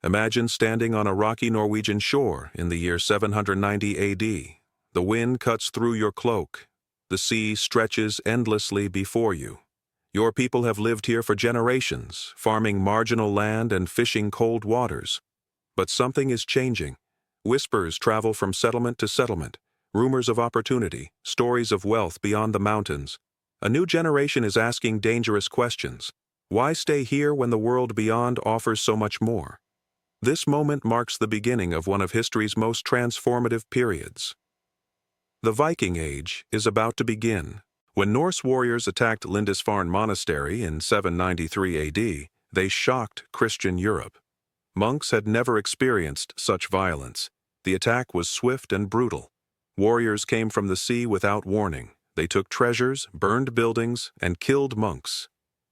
Imagine standing on a rocky Norwegian shore in the year 790 AD. The wind cuts through your cloak. The sea stretches endlessly before you. Your people have lived here for generations, farming marginal land and fishing cold waters. But something is changing. Whispers travel from settlement to settlement, rumors of opportunity, stories of wealth beyond the mountains. A new generation is asking dangerous questions. Why stay here when the world beyond offers so much more? This moment marks the beginning of one of history's most transformative periods. The Viking Age is about to begin. When Norse warriors attacked Lindisfarne Monastery in 793 AD, they shocked Christian Europe. Monks had never experienced such violence. The attack was swift and brutal. Warriors came from the sea without warning. They took treasures, burned buildings, and killed monks.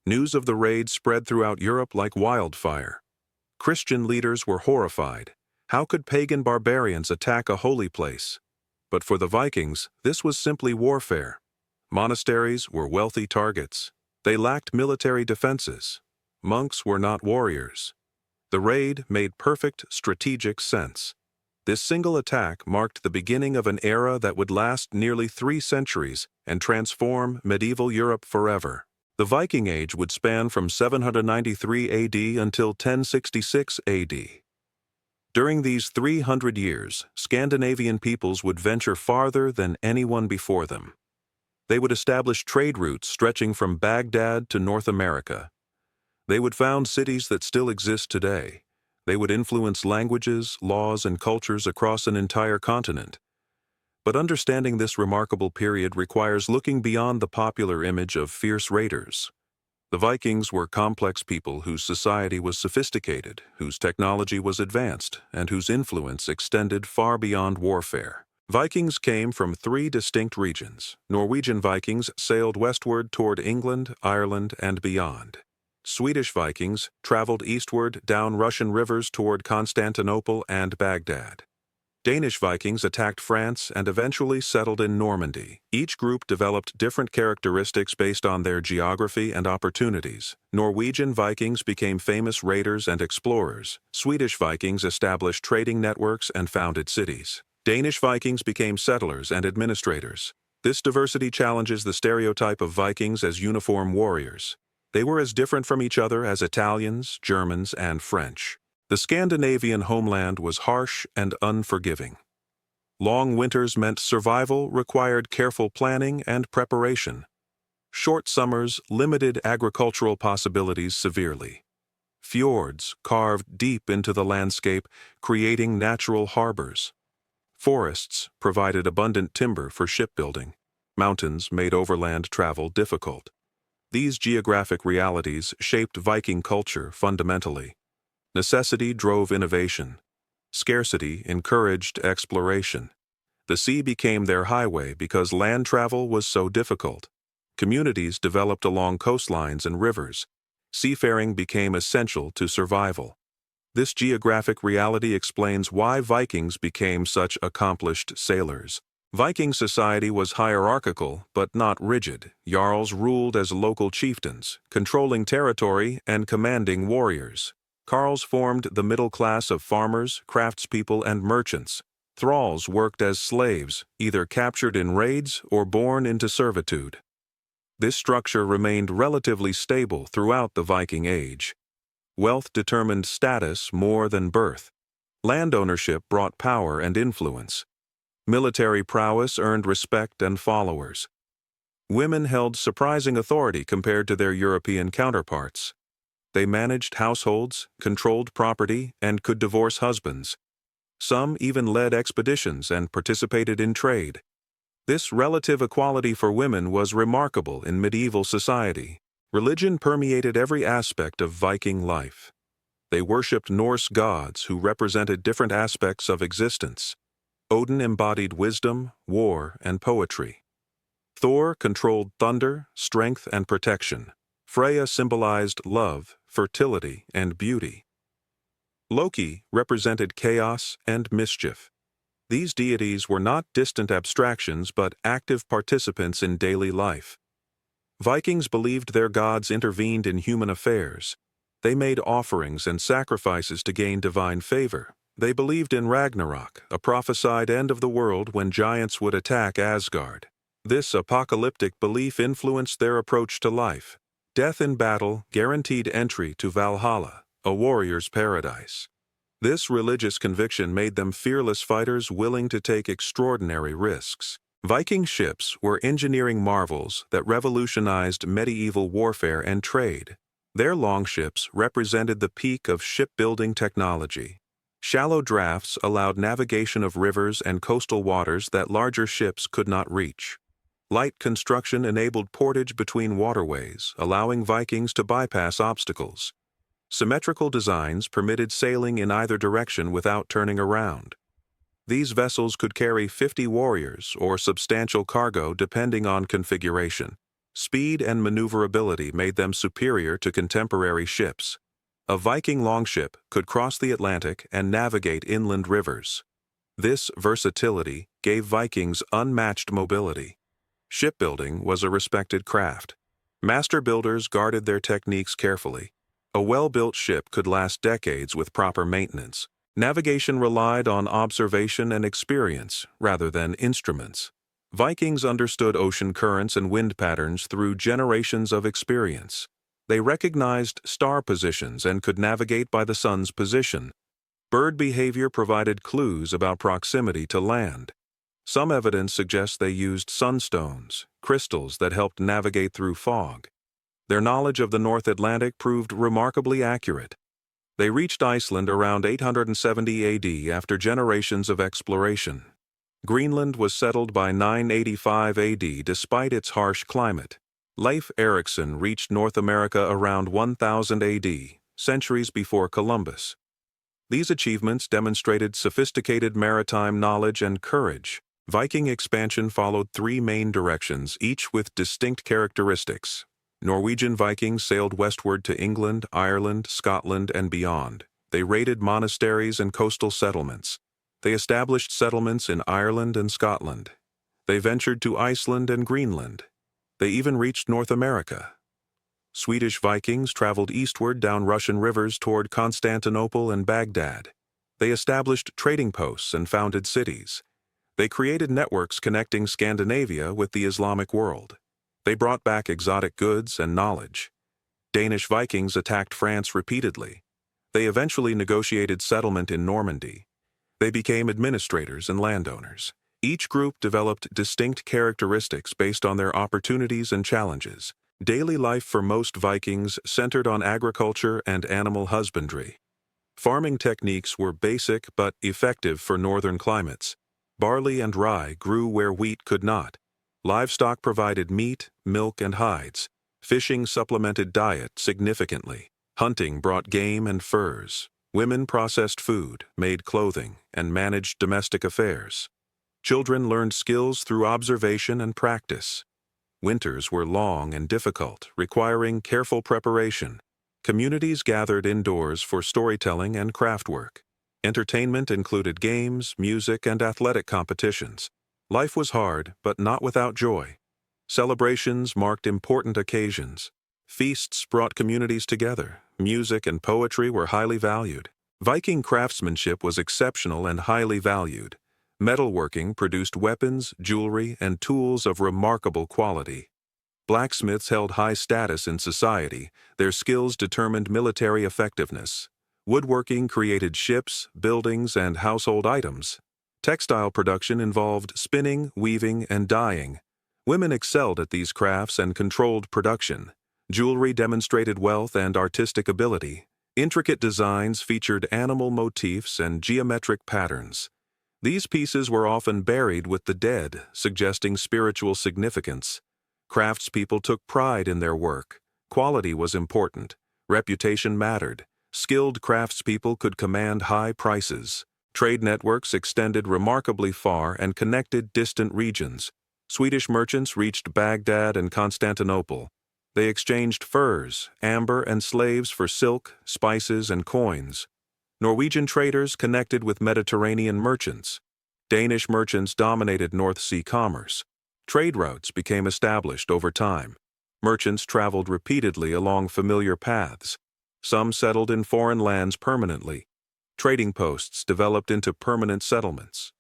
News of the raid spread throughout Europe like wildfire. Christian leaders were horrified. How could pagan barbarians attack a holy place? But for the Vikings, this was simply warfare. Monasteries were wealthy targets. They lacked military defenses. Monks were not warriors. The raid made perfect strategic sense. This single attack marked the beginning of an era that would last nearly 3 centuries and transform medieval Europe forever. The Viking Age would span from 793 AD until 1066 AD. During these 300 years, Scandinavian peoples would venture farther than anyone before them. They would establish trade routes stretching from Baghdad to North America. They would found cities that still exist today. They would influence languages, laws, and cultures across an entire continent. But understanding this remarkable period requires looking beyond the popular image of fierce raiders. The Vikings were complex people whose society was sophisticated, whose technology was advanced, and whose influence extended far beyond warfare. Vikings came from 3 distinct regions. Norwegian Vikings sailed westward toward England, Ireland, and beyond. Swedish Vikings traveled eastward down Russian rivers toward Constantinople and Baghdad. Danish Vikings attacked France and eventually settled in Normandy. Each group developed different characteristics based on their geography and opportunities. Norwegian Vikings became famous raiders and explorers. Swedish Vikings established trading networks and founded cities. Danish Vikings became settlers and administrators. This diversity challenges the stereotype of Vikings as uniform warriors. They were as different from each other as Italians, Germans, and French. The Scandinavian homeland was harsh and unforgiving. Long winters meant survival required careful planning and preparation. Short summers limited agricultural possibilities severely. Fjords carved deep into the landscape, creating natural harbors. Forests provided abundant timber for shipbuilding. Mountains made overland travel difficult. These geographic realities shaped Viking culture fundamentally. Necessity drove innovation. Scarcity encouraged exploration. The sea became their highway because land travel was so difficult. Communities developed along coastlines and rivers. Seafaring became essential to survival. This geographic reality explains why Vikings became such accomplished sailors. Viking society was hierarchical but not rigid. Jarls ruled as local chieftains, controlling territory and commanding warriors. Carls formed the middle class of farmers, craftspeople, and merchants. Thralls worked as slaves, either captured in raids or born into servitude. This structure remained relatively stable throughout the Viking Age. Wealth determined status more than birth. Land ownership brought power and influence. Military prowess earned respect and followers. Women held surprising authority compared to their European counterparts. They managed households, controlled property, and could divorce husbands. Some even led expeditions and participated in trade. This relative equality for women was remarkable in medieval society. Religion permeated every aspect of Viking life. They worshipped Norse gods who represented different aspects of existence. Odin embodied wisdom, war, and poetry. Thor controlled thunder, strength, and protection. Freya symbolized love, fertility, and beauty. Loki represented chaos and mischief. These deities were not distant abstractions but active participants in daily life. Vikings believed their gods intervened in human affairs. They made offerings and sacrifices to gain divine favor. They believed in Ragnarok, a prophesied end of the world when giants would attack Asgard. This apocalyptic belief influenced their approach to life. Death in battle guaranteed entry to Valhalla, a warrior's paradise. This religious conviction made them fearless fighters willing to take extraordinary risks. Viking ships were engineering marvels that revolutionized medieval warfare and trade. Their longships represented the peak of shipbuilding technology. Shallow drafts allowed navigation of rivers and coastal waters that larger ships could not reach. Light construction enabled portage between waterways, allowing Vikings to bypass obstacles. Symmetrical designs permitted sailing in either direction without turning around. These vessels could carry 50 warriors or substantial cargo depending on configuration. Speed and maneuverability made them superior to contemporary ships. A Viking longship could cross the Atlantic and navigate inland rivers. This versatility gave Vikings unmatched mobility. Shipbuilding was a respected craft. Master builders guarded their techniques carefully. A well-built ship could last decades with proper maintenance. Navigation relied on observation and experience rather than instruments. Vikings understood ocean currents and wind patterns through generations of experience. They recognized star positions and could navigate by the sun's position. Bird behavior provided clues about proximity to land. Some evidence suggests they used sunstones, crystals that helped navigate through fog. Their knowledge of the North Atlantic proved remarkably accurate. They reached Iceland around 870 AD after generations of exploration. Greenland was settled by 985 AD despite its harsh climate. Leif Erikson reached North America around 1000 AD, centuries before Columbus. These achievements demonstrated sophisticated maritime knowledge and courage. Viking expansion followed three main directions, each with distinct characteristics. Norwegian Vikings sailed westward to England, Ireland, Scotland, and beyond. They raided monasteries and coastal settlements. They established settlements in Ireland and Scotland. They ventured to Iceland and Greenland. They even reached North America. Swedish Vikings traveled eastward down Russian rivers toward Constantinople and Baghdad. They established trading posts and founded cities. They created networks connecting Scandinavia with the Islamic world. They brought back exotic goods and knowledge. Danish Vikings attacked France repeatedly. They eventually negotiated settlement in Normandy. They became administrators and landowners. Each group developed distinct characteristics based on their opportunities and challenges. Daily life for most Vikings centered on agriculture and animal husbandry. Farming techniques were basic but effective for northern climates. Barley and rye grew where wheat could not. Livestock provided meat, milk, and hides. Fishing supplemented diet significantly. Hunting brought game and furs. Women processed food, made clothing, and managed domestic affairs. Children learned skills through observation and practice. Winters were long and difficult, requiring careful preparation. Communities gathered indoors for storytelling and craftwork. Entertainment included games, music, and athletic competitions. Life was hard, but not without joy. Celebrations marked important occasions. Feasts brought communities together. Music and poetry were highly valued. Viking craftsmanship was exceptional and highly valued. Metalworking produced weapons, jewelry, and tools of remarkable quality. Blacksmiths held high status in society. Their skills determined military effectiveness. Woodworking created ships, buildings, and household items. Textile production involved spinning, weaving, and dyeing. Women excelled at these crafts and controlled production. Jewelry demonstrated wealth and artistic ability. Intricate designs featured animal motifs and geometric patterns. These pieces were often buried with the dead, suggesting spiritual significance. Craftspeople took pride in their work. Quality was important. Reputation mattered. Skilled craftspeople could command high prices. Trade networks extended remarkably far and connected distant regions. Swedish merchants reached Baghdad and Constantinople. They exchanged furs, amber, and slaves for silk, spices, and coins. Norwegian traders connected with Mediterranean merchants. Danish merchants dominated North Sea commerce. Trade routes became established over time. Merchants traveled repeatedly along familiar paths. Some settled in foreign lands permanently. Trading posts developed into permanent settlements.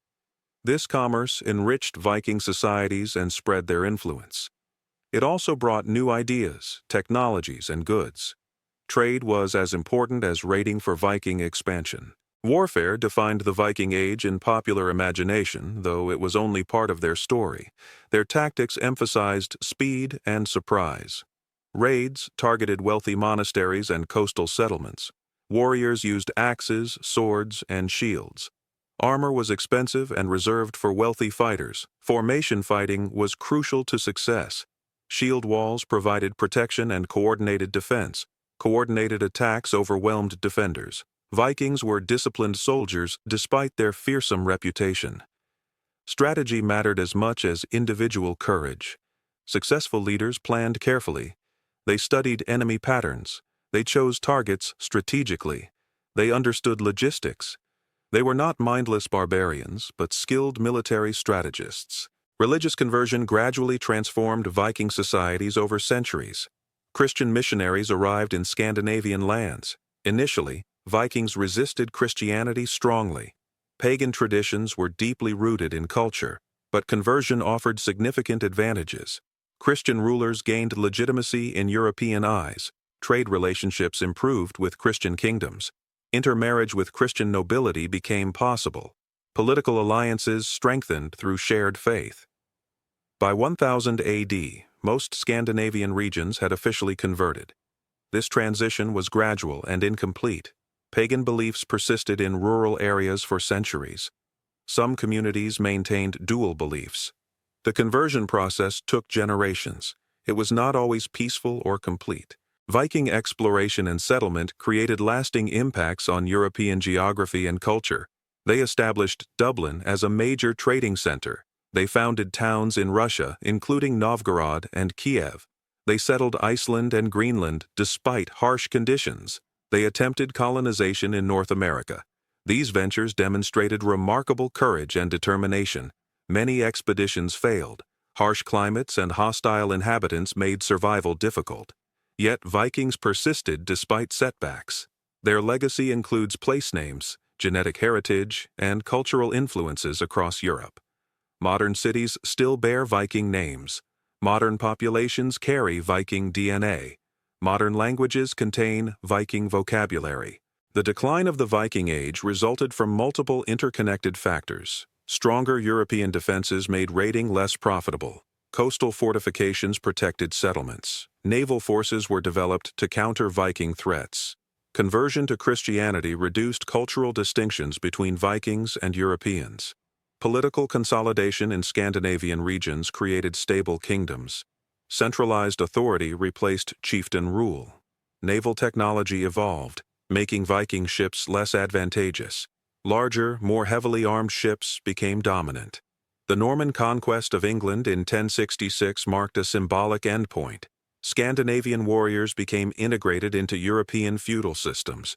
This commerce enriched Viking societies and spread their influence. It also brought new ideas, technologies, and goods. Trade was as important as raiding for Viking expansion. Warfare defined the Viking Age in popular imagination, though it was only part of their story. Their tactics emphasized speed and surprise. Raids targeted wealthy monasteries and coastal settlements. Warriors used axes, swords, and shields. Armor was expensive and reserved for wealthy fighters. Formation fighting was crucial to success. Shield walls provided protection and coordinated defense. Coordinated attacks overwhelmed defenders. Vikings were disciplined soldiers despite their fearsome reputation. Strategy mattered as much as individual courage. Successful leaders planned carefully. They studied enemy patterns. They chose targets strategically. They understood logistics. They were not mindless barbarians, but skilled military strategists. Religious conversion gradually transformed Viking societies over centuries. Christian missionaries arrived in Scandinavian lands. Initially, Vikings resisted Christianity strongly. Pagan traditions were deeply rooted in culture, but conversion offered significant advantages. Christian rulers gained legitimacy in European eyes. Trade relationships improved with Christian kingdoms. Intermarriage with Christian nobility became possible. Political alliances strengthened through shared faith. By 1000 AD, most Scandinavian regions had officially converted. This transition was gradual and incomplete. Pagan beliefs persisted in rural areas for centuries. Some communities maintained dual beliefs. The conversion process took generations. It was not always peaceful or complete. Viking exploration and settlement created lasting impacts on European geography and culture. They established Dublin as a major trading center. They founded towns in Russia, including Novgorod and Kiev. They settled Iceland and Greenland despite harsh conditions. They attempted colonization in North America. These ventures demonstrated remarkable courage and determination. Many expeditions failed. Harsh climates and hostile inhabitants made survival difficult. Yet Vikings persisted despite setbacks. Their legacy includes place names, genetic heritage, and cultural influences across Europe. Modern cities still bear Viking names. Modern populations carry Viking DNA. Modern languages contain Viking vocabulary. The decline of the Viking Age resulted from multiple interconnected factors. Stronger European defenses made raiding less profitable. Coastal fortifications protected settlements. Naval forces were developed to counter Viking threats. Conversion to Christianity reduced cultural distinctions between Vikings and Europeans. Political consolidation in Scandinavian regions created stable kingdoms. Centralized authority replaced chieftain rule. Naval technology evolved, making Viking ships less advantageous. Larger, more heavily armed ships became dominant. The Norman conquest of England in 1066 marked a symbolic endpoint. Scandinavian warriors became integrated into European feudal systems.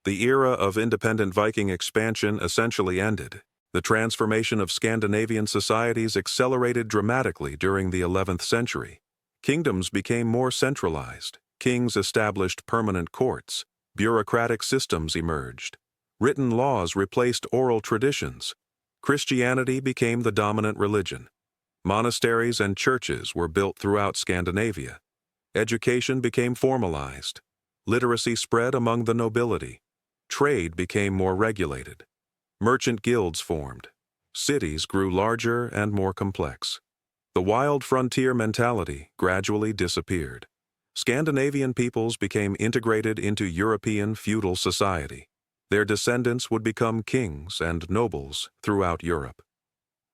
The era of independent Viking expansion essentially ended. The transformation of Scandinavian societies accelerated dramatically during the 11th century. Kingdoms became more centralized. Kings established permanent courts. Bureaucratic systems emerged. Written laws replaced oral traditions. Christianity became the dominant religion. Monasteries and churches were built throughout Scandinavia. Education became formalized. Literacy spread among the nobility. Trade became more regulated. Merchant guilds formed. Cities grew larger and more complex. The wild frontier mentality gradually disappeared. Scandinavian peoples became integrated into European feudal society. Their descendants would become kings and nobles throughout Europe.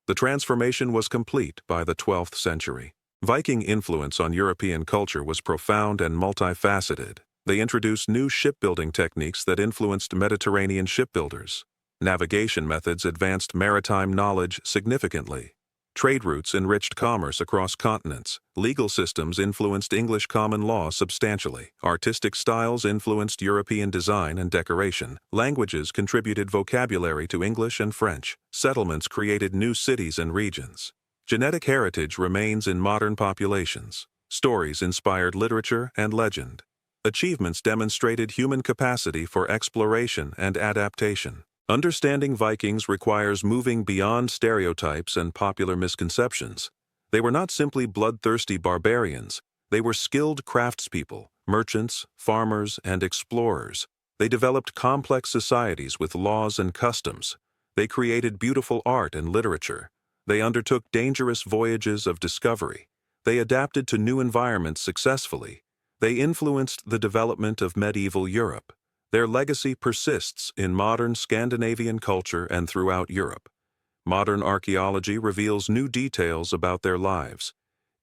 The transformation was complete by the 12th century. Viking influence on European culture was profound and multifaceted. They introduced new shipbuilding techniques that influenced Mediterranean shipbuilders. Navigation methods advanced maritime knowledge significantly. Trade routes enriched commerce across continents. Legal systems influenced English common law substantially. Artistic styles influenced European design and decoration. Languages contributed vocabulary to English and French. Settlements created new cities and regions. Genetic heritage remains in modern populations. Stories inspired literature and legend. achievements demonstrated human capacity for exploration and adaptation. Understanding Vikings requires moving beyond stereotypes and popular misconceptions. They were not simply bloodthirsty barbarians. They were skilled craftspeople, merchants, farmers, and explorers. They developed complex societies with laws and customs. They created beautiful art and literature. They undertook dangerous voyages of discovery. They adapted to new environments successfully. They influenced the development of medieval Europe. Their legacy persists in modern Scandinavian culture and throughout Europe. Modern archaeology reveals new details about their lives.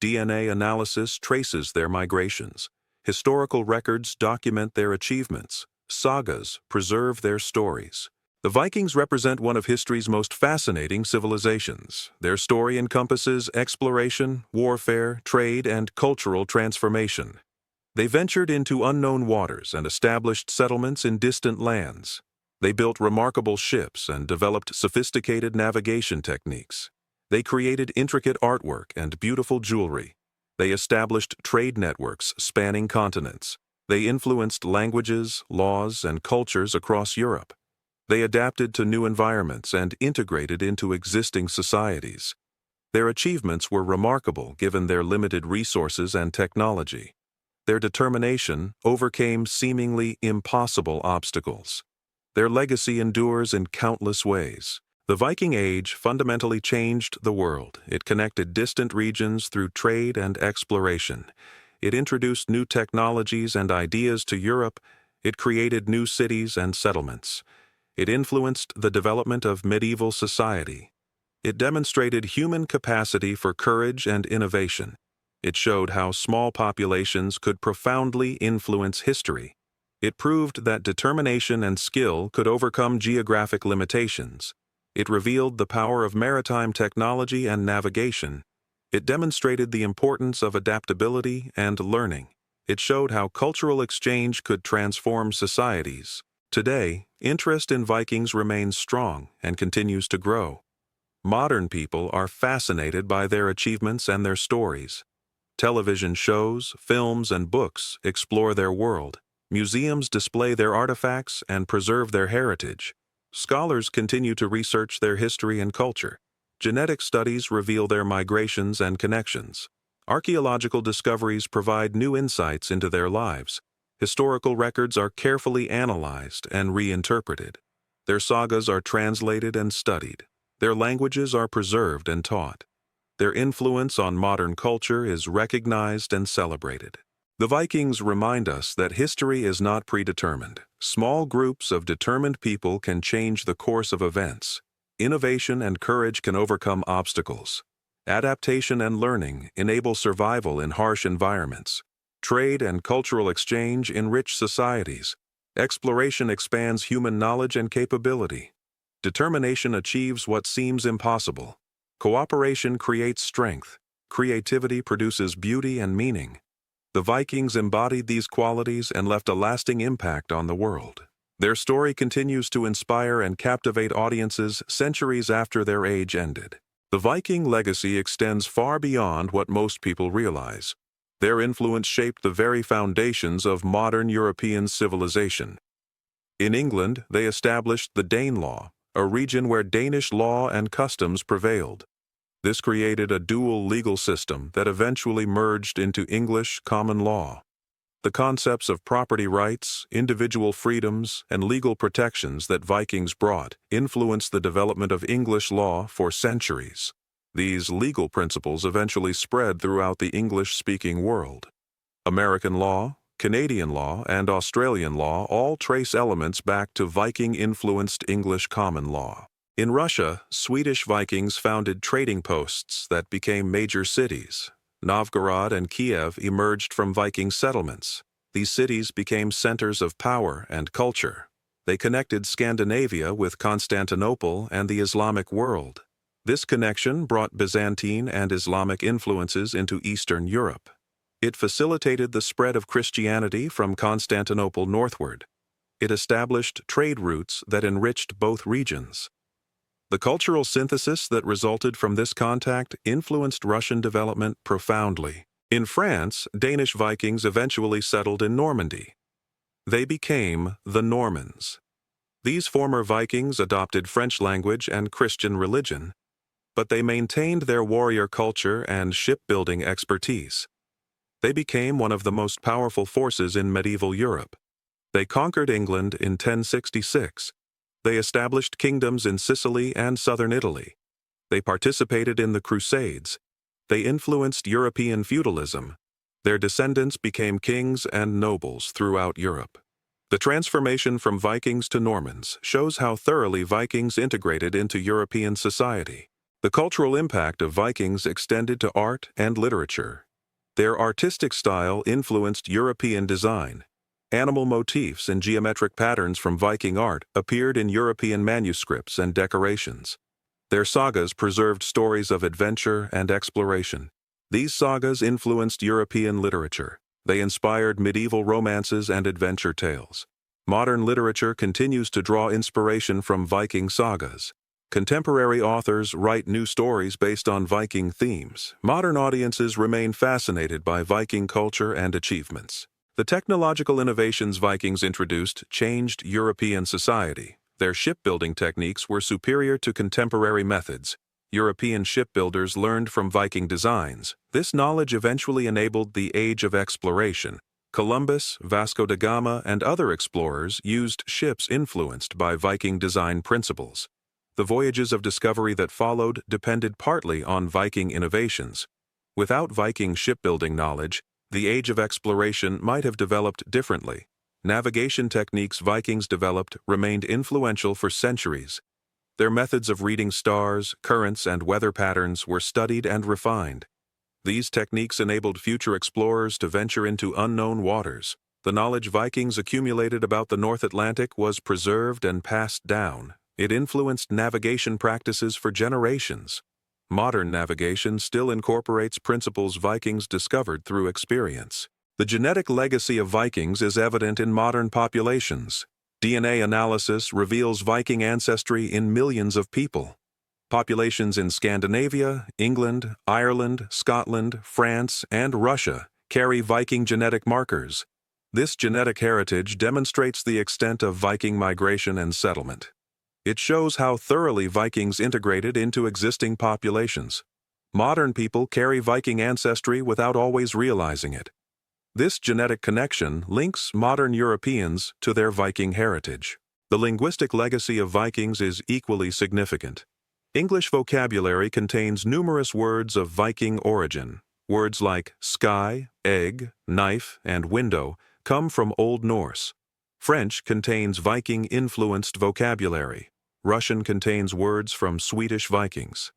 DNA analysis traces their migrations. Historical records document their achievements. Sagas preserve their stories. The Vikings represent one of history's most fascinating civilizations. Their story encompasses exploration, warfare, trade, and cultural transformation. They ventured into unknown waters and established settlements in distant lands. They built remarkable ships and developed sophisticated navigation techniques. They created intricate artwork and beautiful jewelry. They established trade networks spanning continents. They influenced languages, laws, and cultures across Europe. They adapted to new environments and integrated into existing societies. Their achievements were remarkable given their limited resources and technology. Their determination overcame seemingly impossible obstacles. Their legacy endures in countless ways. The Viking Age fundamentally changed the world. It connected distant regions through trade and exploration. It introduced new technologies and ideas to Europe. It created new cities and settlements. It influenced the development of medieval society. It demonstrated human capacity for courage and innovation. It showed how small populations could profoundly influence history. It proved that determination and skill could overcome geographic limitations. It revealed the power of maritime technology and navigation. It demonstrated the importance of adaptability and learning. It showed how cultural exchange could transform societies. Today, interest in Vikings remains strong and continues to grow. Modern people are fascinated by their achievements and their stories. Television shows, films, and books explore their world. Museums display their artifacts and preserve their heritage. Scholars continue to research their history and culture. Genetic studies reveal their migrations and connections. Archaeological discoveries provide new insights into their lives. Historical records are carefully analyzed and reinterpreted. Their sagas are translated and studied. Their languages are preserved and taught. Their influence on modern culture is recognized and celebrated. The Vikings remind us that history is not predetermined. Small groups of determined people can change the course of events. Innovation and courage can overcome obstacles. Adaptation and learning enable survival in harsh environments. Trade and cultural exchange enrich societies. Exploration expands human knowledge and capability. Determination achieves what seems impossible. Cooperation creates strength. Creativity produces beauty and meaning. The Vikings embodied these qualities and left a lasting impact on the world. Their story continues to inspire and captivate audiences centuries after their age ended. The Viking legacy extends far beyond what most people realize. Their influence shaped the very foundations of modern European civilization. In England, they established the Danelaw, a region where Danish law and customs prevailed. This created a dual legal system that eventually merged into English common law. The concepts of property rights, individual freedoms, and legal protections that Vikings brought influenced the development of English law for centuries. These legal principles eventually spread throughout the English-speaking world. American law, Canadian law, and Australian law all trace elements back to Viking-influenced English common law. In Russia, Swedish Vikings founded trading posts that became major cities. Novgorod and Kiev emerged from Viking settlements. These cities became centers of power and culture. They connected Scandinavia with Constantinople and the Islamic world. This connection brought Byzantine and Islamic influences into Eastern Europe. It facilitated the spread of Christianity from Constantinople northward. It established trade routes that enriched both regions. The cultural synthesis that resulted from this contact influenced Russian development profoundly. In France, Danish Vikings eventually settled in Normandy. They became the Normans. These former Vikings adopted French language and Christian religion, but they maintained their warrior culture and shipbuilding expertise. They became one of the most powerful forces in medieval Europe. They conquered England in 1066. They established kingdoms in Sicily and southern Italy. They participated in the Crusades. They influenced European feudalism. Their descendants became kings and nobles throughout Europe. The transformation from Vikings to Normans shows how thoroughly Vikings integrated into European society. The cultural impact of Vikings extended to art and literature. Their artistic style influenced European design. Animal motifs and geometric patterns from Viking art appeared in European manuscripts and decorations. Their sagas preserved stories of adventure and exploration. These sagas influenced European literature. They inspired medieval romances and adventure tales. Modern literature continues to draw inspiration from Viking sagas. Contemporary authors write new stories based on Viking themes. Modern audiences remain fascinated by Viking culture and achievements. The technological innovations Vikings introduced changed European society. Their shipbuilding techniques were superior to contemporary methods. European shipbuilders learned from Viking designs. This knowledge eventually enabled the Age of Exploration. Columbus, Vasco da Gama, and other explorers used ships influenced by Viking design principles. The voyages of discovery that followed depended partly on Viking innovations. Without Viking shipbuilding knowledge, the Age of Exploration might have developed differently. Navigation techniques Vikings developed remained influential for centuries. Their methods of reading stars, currents, and weather patterns were studied and refined. These techniques enabled future explorers to venture into unknown waters. The knowledge Vikings accumulated about the North Atlantic was preserved and passed down. It influenced navigation practices for generations. Modern navigation still incorporates principles Vikings discovered through experience. The genetic legacy of Vikings is evident in modern populations. DNA analysis reveals Viking ancestry in millions of people. Populations in Scandinavia, England, Ireland, Scotland, France, and Russia carry Viking genetic markers. This genetic heritage demonstrates the extent of Viking migration and settlement. It shows how thoroughly Vikings integrated into existing populations. Modern people carry Viking ancestry without always realizing it. This genetic connection links modern Europeans to their Viking heritage. The linguistic legacy of Vikings is equally significant. English vocabulary contains numerous words of Viking origin. Words like sky, egg, knife, and window come from Old Norse. French contains Viking-influenced vocabulary. Russian contains words from Swedish Vikings.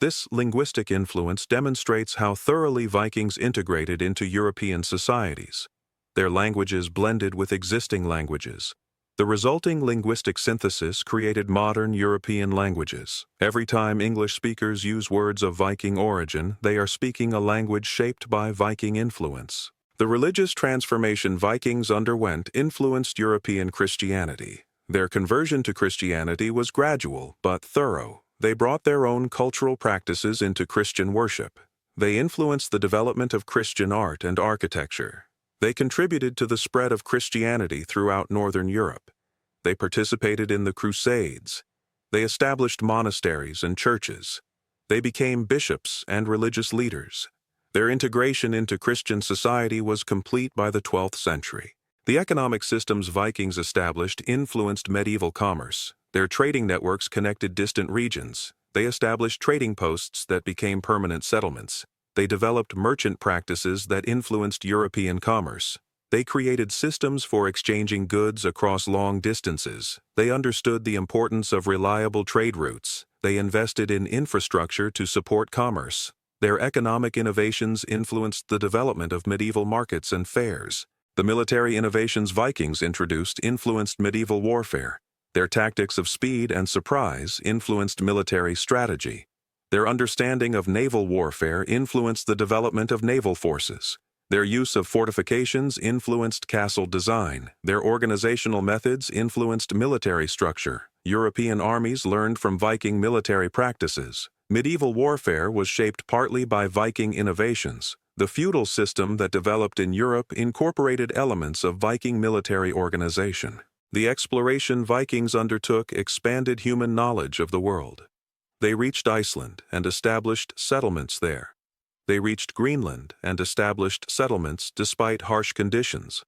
This linguistic influence demonstrates how thoroughly Vikings integrated into European societies. Their languages blended with existing languages. The resulting linguistic synthesis created modern European languages. Every time English speakers use words of Viking origin, they are speaking a language shaped by Viking influence. The religious transformation Vikings underwent influenced European Christianity. Their conversion to Christianity was gradual but thorough. They brought their own cultural practices into Christian worship. They influenced the development of Christian art and architecture. They contributed to the spread of Christianity throughout Northern Europe. They participated in the Crusades. They established monasteries and churches. They became bishops and religious leaders. Their integration into Christian society was complete by the 12th century. The economic systems Vikings established influenced medieval commerce. Their trading networks connected distant regions. They established trading posts that became permanent settlements. They developed merchant practices that influenced European commerce. They created systems for exchanging goods across long distances. They understood the importance of reliable trade routes. They invested in infrastructure to support commerce. Their economic innovations influenced the development of medieval markets and fairs. The military innovations Vikings introduced influenced medieval warfare. Their tactics of speed and surprise influenced military strategy. Their understanding of naval warfare influenced the development of naval forces. Their use of fortifications influenced castle design. Their organizational methods influenced military structure. European armies learned from Viking military practices. Medieval warfare was shaped partly by Viking innovations. The feudal system that developed in Europe incorporated elements of Viking military organization. The exploration Vikings undertook expanded human knowledge of the world. They reached Iceland and established settlements there. They reached Greenland and established settlements despite harsh conditions.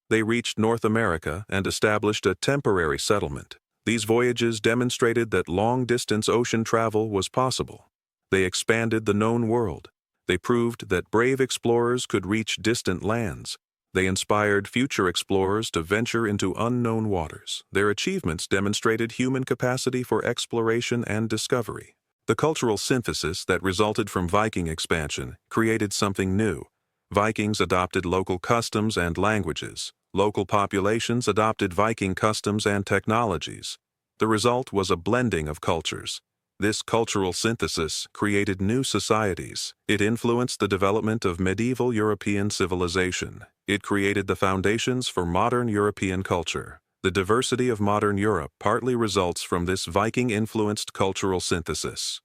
They reached North America and established a temporary settlement. These voyages demonstrated that long-distance ocean travel was possible. They expanded the known world. They proved that brave explorers could reach distant lands. They inspired future explorers to venture into unknown waters. Their achievements demonstrated human capacity for exploration and discovery. The cultural synthesis that resulted from Viking expansion created something new. Vikings adopted local customs and languages. Local populations adopted Viking customs and technologies. The result was a blending of cultures. This cultural synthesis created new societies. It influenced the development of medieval European civilization. It created the foundations for modern European culture. The diversity of modern Europe partly results from this Viking-influenced cultural synthesis.